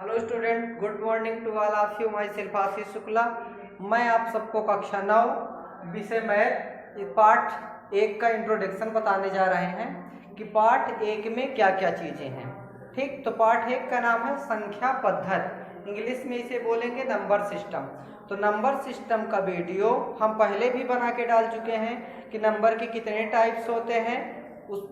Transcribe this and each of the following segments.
Hello student, good morning to all of you. Myself Ashish Shukla. मैं आप सबको कक्षा 9 विषय मैथ पार्ट 1 का इंट्रोडक्शन बताने जा रहे हैं कि पार्ट 1 में क्या क्या चीज़ें हैं। ठीक, तो पार्ट 1 का नाम है संख्या पद्धति, इंग्लिश में इसे बोलेंगे नंबर सिस्टम। तो नंबर सिस्टम का वीडियो हम पहले भी बना के डाल चुके हैं कि नंबर के कितने टाइप्स होते हैं,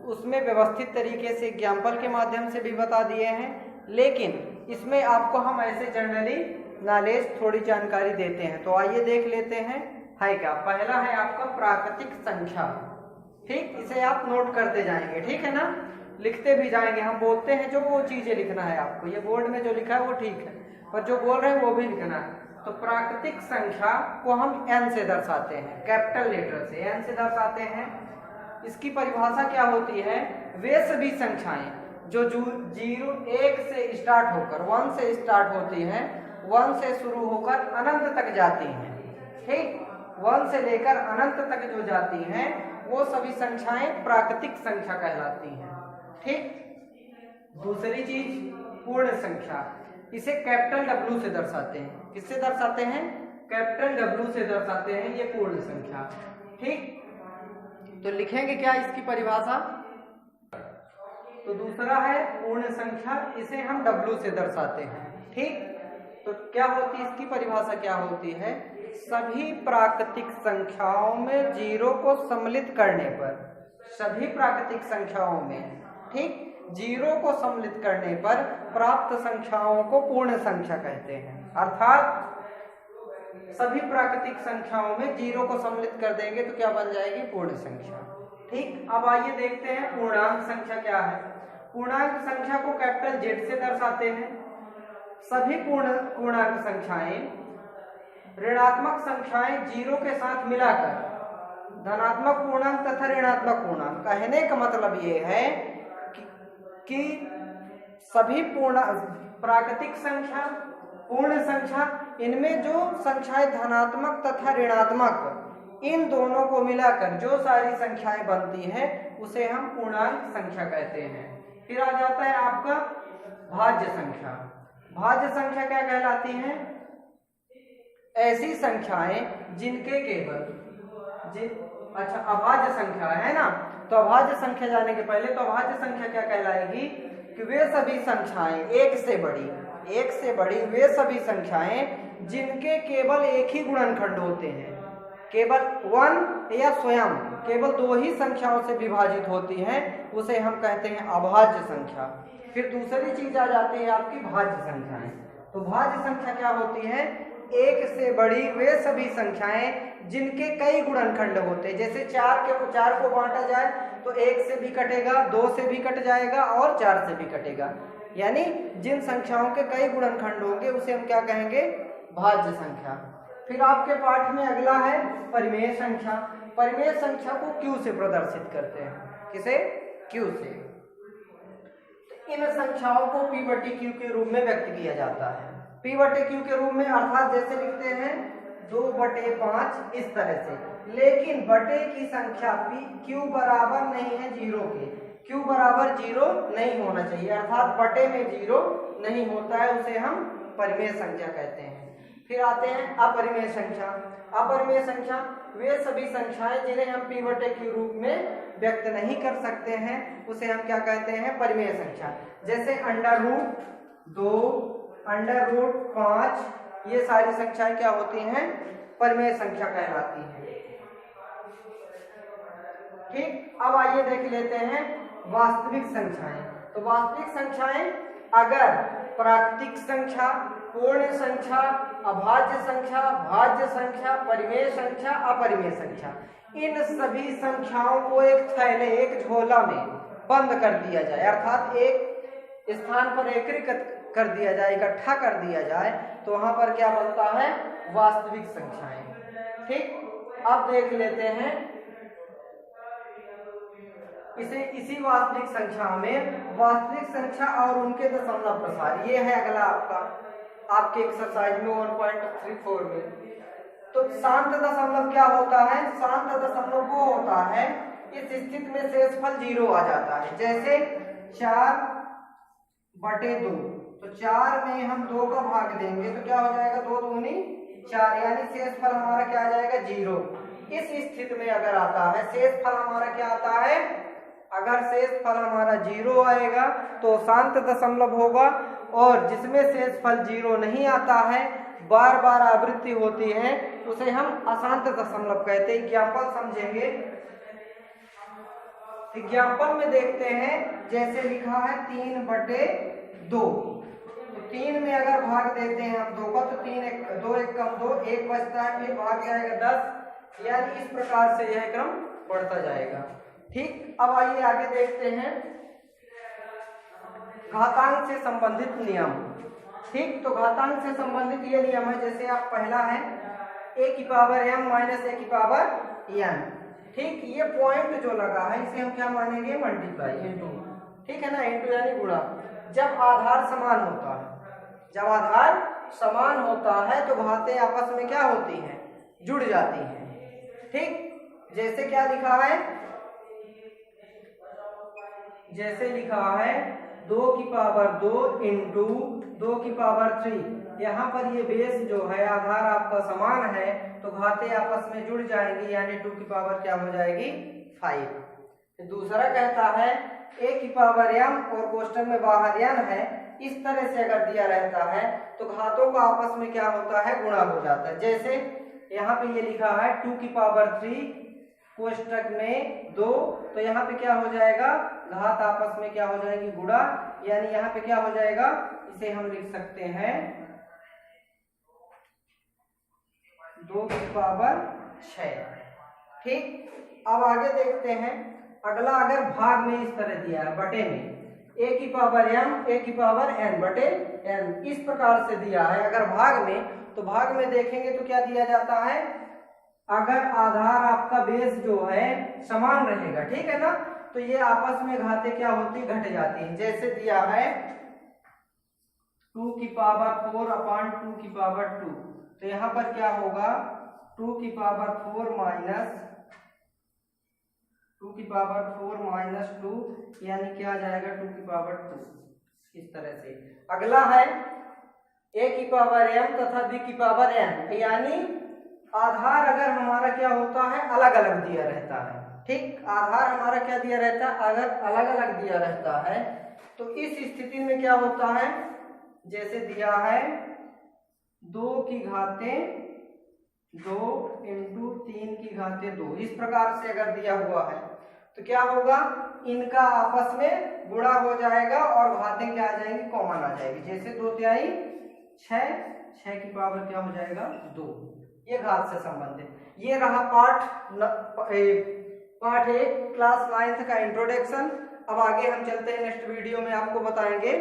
उसमें व्यवस्थित तरीके से एग्जाम्पल के माध्यम से भी बता दिए हैं। लेकिन इसमें आपको हम ऐसे जनरली नॉलेज थोड़ी जानकारी देते हैं। तो आइए देख लेते हैं है क्या। पहला है आपका प्राकृतिक संख्या। ठीक, इसे आप नोट करते जाएंगे, ठीक है ना, लिखते भी जाएंगे। हम बोलते हैं जो वो चीजें लिखना है आपको, ये बोर्ड में जो लिखा है वो ठीक है, पर जो बोल रहे हैं वो भी लिखना है। तो प्राकृतिक संख्या को हम n से दर्शाते हैं, कैपिटल लेटर से n से दर्शाते हैं। इसकी परिभाषा क्या होती है, वे सभी संख्याएं जो 1 से स्टार्ट होकर 1 से स्टार्ट होती हैं, 1 से शुरू होकर अनंत तक जाती हैं। ठीक, 1 से लेकर अनंत तक जो जाती हैं वो सभी संख्याएं प्राकृतिक संख्या कहलाती हैं। ठीक, दूसरी चीज पूर्ण संख्या, इसे कैपिटल W से दर्शाते हैं। किससे दर्शाते हैं? कैपिटल W से दर्शाते हैं ये पूर्ण संख्या। ठीक, तो लिखेंगे क्या इसकी परिभाषा। तो दूसरा है पूर्ण संख्या, इसे हम W से दर्शाते हैं। ठीक, तो क्या होती है इसकी परिभाषा, क्या होती है, सभी प्राकृतिक संख्याओं में 0 को सम्मिलित करने पर, सभी प्राकृतिक संख्याओं में, ठीक, 0 को सम्मिलित करने पर प्राप्त संख्याओं को पूर्ण संख्या कहते हैं। अर्थात सभी प्राकृतिक संख्याओं में 0 को सम्मिलित कर देंगे तो क्या बन जाएगी, पूर्ण संख्या। ठीक, अब आइए देखते हैं पूर्णांक संख्या क्या है। पूर्णांक संख्या को कैपिटल Z से दर्शाते हैं। सभी पूर्णांक संख्याएं, ऋणात्मक संख्याएं 0 के साथ मिलाकर धनात्मक पूर्णांक तथा ऋणात्मक पूर्णांक, कहने का मतलब ये है कि सभी प्राकृतिक संख्या, पूर्ण संख्या, इनमें जो संख्याएं धनात्मक तथा ऋणात्मक, इन दोनों को मिलाकर जो सारी संख्याएं बनती हैं उसे हम पूर्णांक संख्या कहते हैं। फिर आ जाता है आपका भाज्य संख्या। भाज्य संख्या क्या कहलाती हैं? ऐसी संख्याएं जिनके केवल अच्छा, अभाज्य संख्या है ना, तो अभाज्य संख्या जाने के पहले तो अभाज्य संख्या क्या कहलाएगी कि वे सभी संख्याएं एक से बड़ी वे सभी संख्याएं जिनके केवल एक ही गुणनखंड होते हैं, केवल 1 या स्वयं केवल 2 ही संख्याओं से विभाजित होती हैं, उसे हम कहते हैं अभाज्य संख्या। फिर दूसरी चीज आ जाती है आपकी भाज्य संख्याएं। तो भाज्य संख्या क्या होती है, एक से बड़ी वे सभी संख्याएं जिनके कई गुणनखंड होते हैं। जैसे 4 को बांटा जाए तो 1 से भी कटेगा, 2 से भी कट जाएगा और 4 से भी कटेगा, यानी जिन संख्याओं के कई गुणनखंड होंगे उसे हम क्या कहेंगे, भाज्य संख्या। फिर आपके पाठ में अगला है परिमेय संख्या। परिमेय संख्या को Q से प्रदर्शित करते हैं। किसे? Q से। इन संख्याओं को P/Q के रूप में व्यक्त किया जाता है। P/Q के रूप में, अर्थात जैसे लिखते हैं 2/5 इस तरह से। लेकिन बटे की संख्या Q बराबर नहीं है 0 के, Q बराबर 0 नहीं होना चाहिए, अर्थात बटे में 0 नहीं होता है, उसे हम परिमेय संख्या कहते हैं। फिर आते हैं अपरिमेय संख्या। अपरिमेय संख्या वे सभी संख्याएं जिन्हें हम P/Q रूप में व्यक्त नहीं कर सकते हैं, उसे हम क्या कहते हैं, परिमेय संख्या। जैसे √2, √5, ये सारी संख्याएं क्या होती हैं, परिमेय संख्या कहलाती हैं। ठीक, अब आइए देख लेते हैं वास्तविक संख्याएं। तो वास्तविक संख्याएं अगर प्राकृतिक संख्या, पूर्ण संख्या, अभाज्य संख्या, भाज्य संख्या, परिमेय संख्या, अपरिमेय संख्या, इन सभी संख्याओं को एक थैले, एक झोला में बंद कर दिया जाए, अर्थात एक स्थान पर एकत्रित कर दिया जाए, इकट्ठा कर दिया जाए, तो वहां पर क्या बनता है, वास्तविक संख्याएं। ठीक, अब देख लेते हैं इसी वास्तविक संख्या में वास्तविक संख्या और उनके दशमलव प्रसार, ये है अगला आपके एक्सरसाइज में 1.34 में। तो शांत दशमलव क्या होता है, शांत दशमलव वो होता है इस स्थिति में शेषफल 0 आ जाता है। जैसे 4/2, तो 4 में हम 2 का भाग देंगे तो क्या हो जाएगा, 2 दूनी 4, यानी शेषफल हमारा क्या आ जाएगा, 0। इस स्थिति में अगर आता है शेषफल हमारा क्या आता है, अगर शेषफल हमारा 0 आएगा तो शांत दशमलव होगा, और जिसमें शेषफल 0 नहीं आता है, बार बार आवृत्ति होती है, उसे हम अशांत दशमलव कहते हैं। एग्जाम्पल समझेंगे। एग्जाम्पल में देखते हैं, जैसे लिखा है 3/2, तो 3 में अगर भाग देते हैं हम 2 का, तो 2 1 कम 2, 1 बचता है, फिर भाग जाएगा 10, यानी इस प्रकार से यह क्रम बढ़ता जाएगा। ठीक, अब आइए आगे देखते हैं घातांक से संबंधित नियम। ठीक, तो घातांक से संबंधित ये नियम है, जैसे आप पहला है a⁻m - a⁻n। ठीक, ये पॉइंट जो लगा है इसे हम क्या मानेंगे, मल्टीप्लाई, इनटू। ठीक है ना, इनटू यानी गुणा। जब आधार समान होता है, जब आधार समान होता है तो घातें आपस में क्या होती हैं, जुड़ जाती हैं। ठीक, जैसे क्या लिखा है, जैसे लिखा है 2⁻2 इंटू 2⁻3। यहाँ पर ये बेस जो है, आधार आपका समान है, तो घातें आपस में जुड़ जाएंगी, यानी 2 की पावर क्या हो जाएगी, 5। दूसरा कहता है a⁻m और कोष्टक में बाहर n है, इस तरह से अगर दिया रहता है तो घातों का आपस में क्या होता है, गुणा हो जाता है। जैसे यहाँ पे ये लिखा है 2⁻3 कोष्टक में 2, तो यहाँ पे क्या हो जाएगा, घात आपस में क्या हो जाएगी, गुणा, यानी यहाँ पे क्या हो जाएगा, इसे हम लिख सकते हैं 2�6। ठीक, अब आगे देखते हैं अगला। अगर भाग में इस तरह दिया है, बटे में a⁻m a⁻n बटे n, इस प्रकार से दिया है अगर भाग में, तो भाग में देखेंगे तो क्या दिया जाता है, अगर आधार आपका बेस जो है समान रहेगा, ठीक है ना, तो ये आपस में घातें क्या होती, घट जाती हैं। जैसे दिया है 2⁻4/2, तो यहाँ पर क्या होगा, 2⁻4 - 2, यानी क्या आ जाएगा, 2⁻2, इस तरह से। अगला है a⁻m तथा b⁻n, यानी आधार अगर हमारा क्या होता है, अलग अलग दिया रहता है। ठीक, आधार हमारा क्या दिया रहता है, अगर अलग अलग दिया रहता है, तो इस स्थिति में क्या होता है, जैसे दिया है 2 की घातें 2 इंटू 3 की घातें 2, इस प्रकार से अगर दिया हुआ है तो क्या होगा, इनका आपस में गुणा हो जाएगा और घातें क्या आ जाएंगी, कॉमन आ जाएगी। जैसे 2×3 6 की पावर क्या हो जाएगा, 2। ये घात से संबंधित। ये रहा पार्ट 1 क्लास 9th का इंट्रोडक्शन। अब आगे हम चलते हैं, नेक्स्ट वीडियो में आपको बताएंगे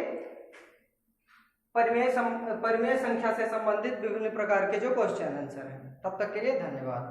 परिमेय संख्या से संबंधित विभिन्न प्रकार के जो क्वेश्चन आंसर हैं। तब तक के लिए धन्यवाद।